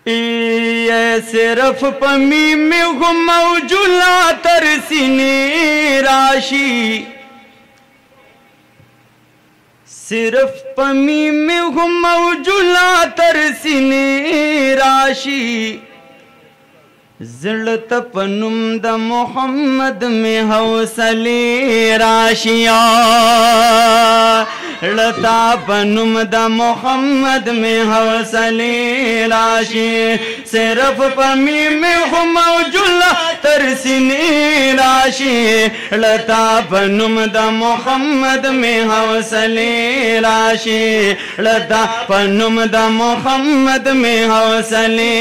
ये सिर्फ पमी में मौजूला तरसीने राशि सिर्फ पमी में मौजूला तरसीने राशि ज़िल्त पनुम द मोहम्मद में हौसले राशिया लता पनुम द मोहम्मद में हौसले राशि सिर्फ पमी में मौजूला तरसीने राशि लता पनुम द मोहम्मद में हौसले राशि लता पनुम द मोहम्मद में हौसले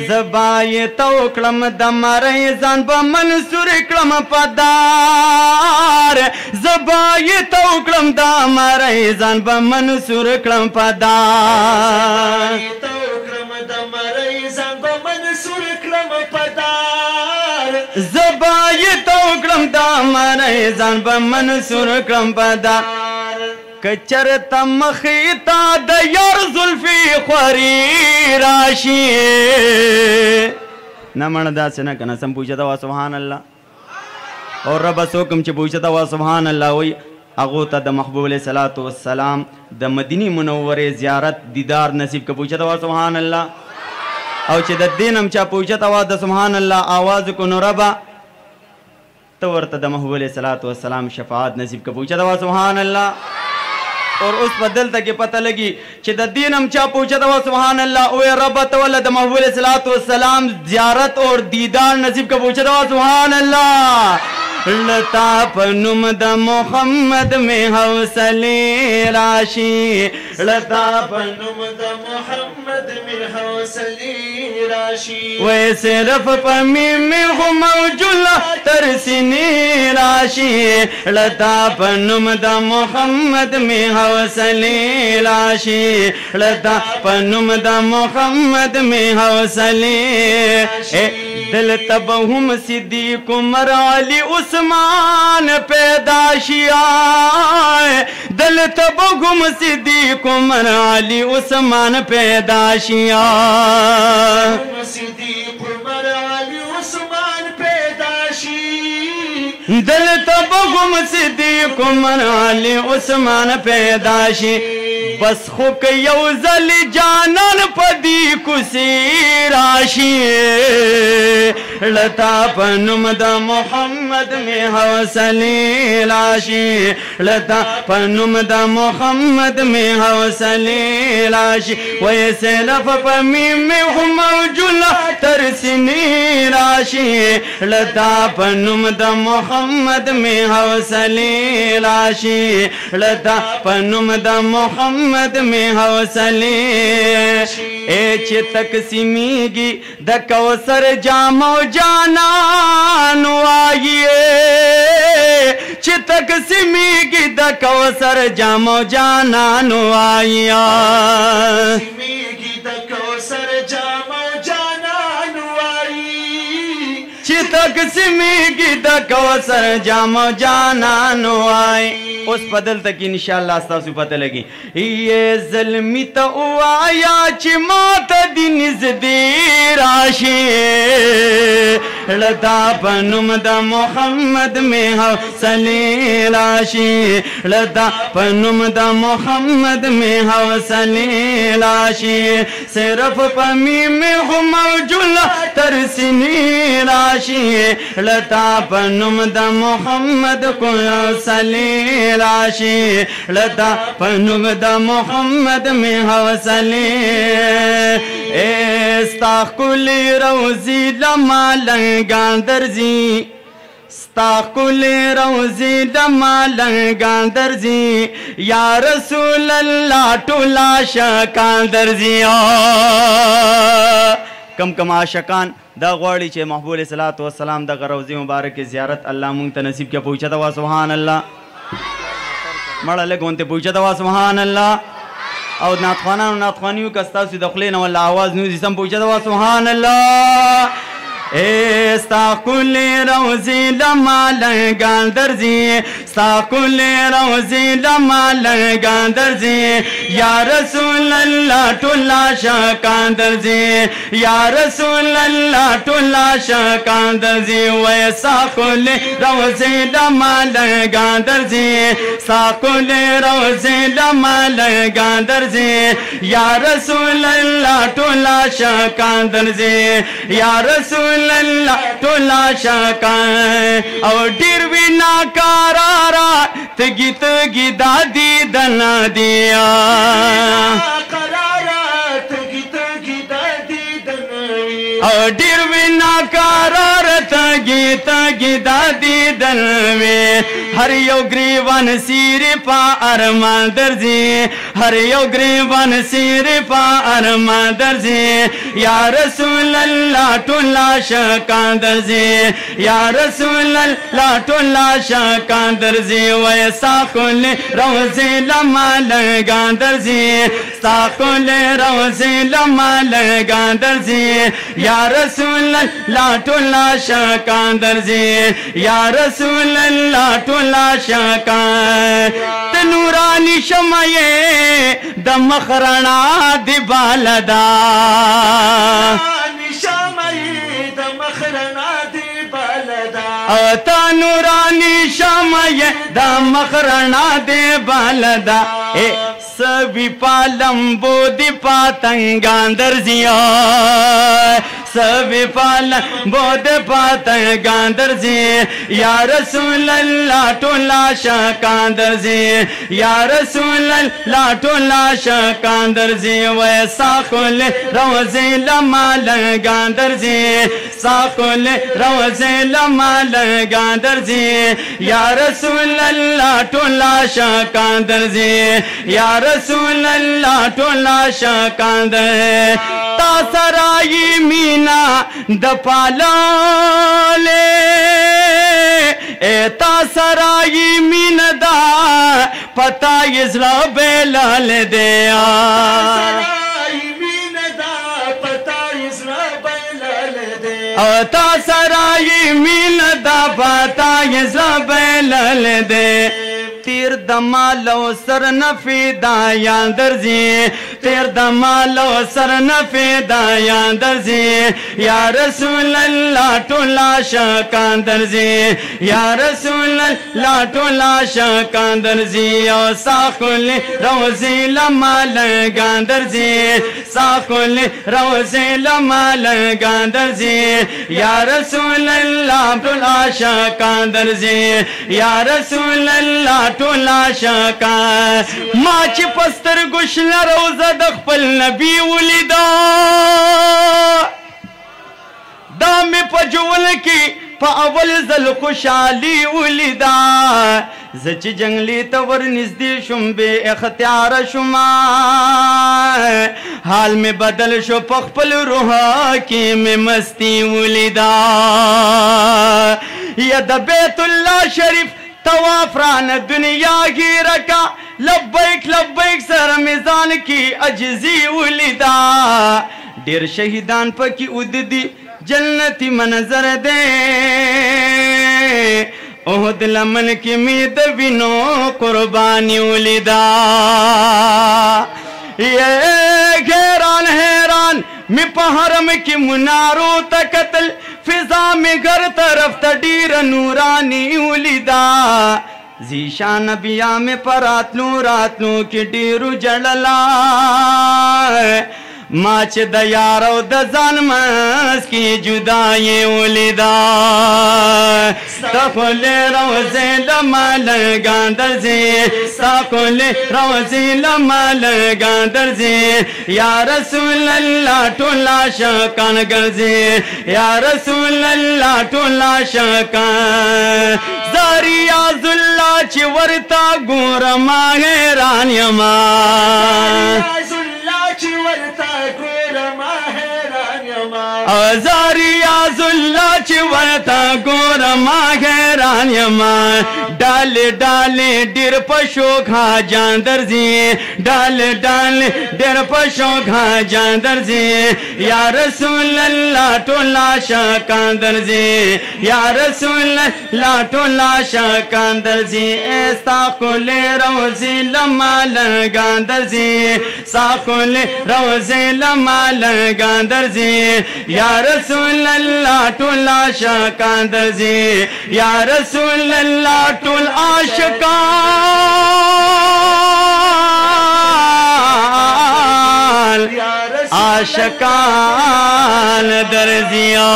जबाए तो क्लम दमरे जान ब मंसूर क्लम पदार जबाए तो क्लम दमरे जान ब मंसूर क्लम पदार तो क्लम दमरे जान ब मंसूर क्लम पदार जबाए तो क्लम दमरे जान ब मंसूर क्लम पदार कचर तमखीता द यार जुल्फी ख्वरी राशि न मन दास न कना सम पूछता वा सुभान अल्लाह और रब सोकम च पूछता वा सुभान अल्लाह वही अगोता द महबूब अलैहि सलातो वस्सलाम द मदीनी मुनव्वरे ज़ियारत दीदार नसीब का पूछता वा सुभान अल्लाह और च द दीनम च पूछता वा द सुभान अल्लाह आवाज को नरबा तो वर्त द महबूब अलैहि सलातो वस्सलाम शफाअत नसीब का पूछता वा सुभान अल्लाह और उस बदल तक पता लगी दीन हम चा पूछा था सुभान अल्लाह ओए रब तवल्लद महबूब अलैहिस्सलातु वस्सलाम ज़ियारत और दीदार नसीब का पूछा था सुभान अल्लाह लता पनुम द मोहम्मद में हौसले राशि लता पनुम द मोहम्मद में हौसले राशि वे सिर्फ पमी में मौजूला तरसीने राशि लता पनुम द मोहम्मद में हौसले राशि लता पनुम द मोहम्मद में हौसले दिल तबहुम सिद्दीक़ उमर अली उस्मान पैदाशिया दिल तबहुम सिद्दीक़ उमर अली उस्मान पैदाशिया सिद्दीक़ उमर अली उस्मान पैदाशी दिल तबहुम सिद्दीक़ उमर अली उस्मान पैदाशी बस खुक यौजल जानन पदी कुसी राशि लता पनुम द मोहम्मद में हौसले राशि लता पनुम द मोहम्मद में हौसले राशि वैसे लफ पमी में मौजूला तरसीने राशि लता पनुम द मोहम्मद में हौसले राशि लता पनुम द मोहम्मद में हौसले ए चितक सिमीगी द कौसर जामो जाना आइए चितक सिमीगी द कौसर जामो जाना आइया सिमीगी द कौसर जामो जाना आई चितक सिमीगी द कौसर जामो जाना आई उस बदल तक इंशाअल्लाह आस्ता पता लगी ये ज़ल्मी तो आया चिमात दिन ज़दी राशि लता पनुम द मोहम्मद में हौसले राशि लता पनुम द मोहम्मद में हौसले राशि सिर्फ पमी में मौजूला तरसीने राशि लता पनुम द मोहम्मद को हौसले राशि लता पनुम द मोहम्मद में हौसले इस्ताकुल रोज़ी लमालंगा दर्जी इस्ताकुल रोज़ी लमालंगा दर्जी या रसूल अल्लाह टोला शका दर्जिया कम कम आशकान दा गवाड़ी चे महबूब अलैहिस्सलातु वस्सलाम दा रोज़ी मुबारक की ज़ियारत अल्लाह मुंग त नसीब क्या पूछा था सुभान अल्लाह मड़ा ले गोनते पूछा था सुभान अल्लाह और नाथवाना नाथवानियों का स्ताव से दखले न वाला आवाज न्यूज़ इसम पूछा था सुभान अल्लाह ستا کلی روزی لما لنگان درزی ستا کلی روزی لما لنگان درزی یا رسول اللہ ٹولا شاکان درزی یا رسول اللہ ٹولا شاکان درزی وی ستا کلی روزی لما لنگان درزی ستا کلی روزی لما لنگان درزی یا رسول اللہ ٹولا شاکان درزی یا رسول اللہ ٹولا شاکان او ډیر وینا قرارا تگی تگی دادی دنا دیا قرارا تگی تگی دادی دنا او ډیر وینا قرارا تگی تگی دادی دنا ہر یو گریوان سیر پا ارمان درزی ہر یو گریوان سیر پا ارمان درزی یا رسول اللہ ٹولا شاکان درزی یا رسول اللہ ٹولا شاکان درزی ویسا کل روزی لما لگان درزی سا کل روزی لما لگان درزی یا رسول اللہ ٹولا شاکان درزی یا رسول اللہ ٹولا شاکان تنورانی شمعے د مخرنا دی بالدا شمعے د مخرنا دی بالدا تا نورانی شمعے د مخرنا دی بالدا سبی پالمبو دی پاتنگان درزیا سبی پالمبو دی پاتنگان درزی یا رسول اللہ ٹولا شاکان درزی یا رسول اللہ ٹولا شاکان درزی ویسا کل روزی لما لگان درزی ساکل روزی لما لگان درزی یا رسول اللہ ٹولا شاکان درزی یا رسول اللہ ٹولا شاکان درزی تا سرائی مینا د پالالے تا سرائی مین دا پتا یزلا بیلال دیا سرائی مین دا پتا یزلا بیلال دیا تا سرائی مین دا پتا یزلا بیلال دیا تیر دمالو سر نفی دایان درزی تیر دمالو سر نفی دایان درزی یا رسول اللہ ٹولا شاکان درزی یا رسول اللہ ٹولا شاکان درزی او ساکل روزی لما لگان درزی ساکل روزی لما لگان درزی یا رسول اللہ ٹولا شاکان درزی یا رسول اللہ ٹولا شاکان ما چی پستر گشن روزہ دخپل نبی ولیدا دامی پا جول کی پا اول زل خوشالی ولیدا زچ جنگلی تور نزدی شم بے اختیار شما حال میں بدل شو پخپل روحا کی میں مستی ولیدا ید بیت اللہ شریف طواف ران دنیا کی رکا لبیک لبیک سر میزان کی عجزی ولیدا دیر شہیدان پکی اددی جنتی منظر دے احد لمن کی مید بینو قربانی ولیدا یہ گھیران حیران میں پہرم کی منارو تقتل فضا میں گھر طرف تڈیر نورانی ولیدا زیشان نبیاں میں راتلوں کی ڈیرو جڑلا ماچ دا یارو دا زان ماس کی جدائی ولیدا ساکل روزی لما لگان درزی ساکل روزی لما لگان درزی یا رسول اللہ ٹولا شاکان گرزی یا رسول اللہ ٹولا شاکان زاری آز اللہ چی ورطا گور ماہران یما زاری آز اللہ چی ورطا گور ماہران یما डाले डाले डिर पशो घा जांदर जी डाले डाले डिर पशो घा जांदर जी या रसूल अल्लाह टोला शाकांदर जी या रसूल अल्लाह टोला शाकांदर जी ऐसा कोले रोज़े लमाल गांदर जी साकोले रोज़े लमाल गांदर जी या रसूल अल्लाह टोला शाकांदर जी या रसूल अल्लाह टोल आशिकान आशिकान दर्जिया।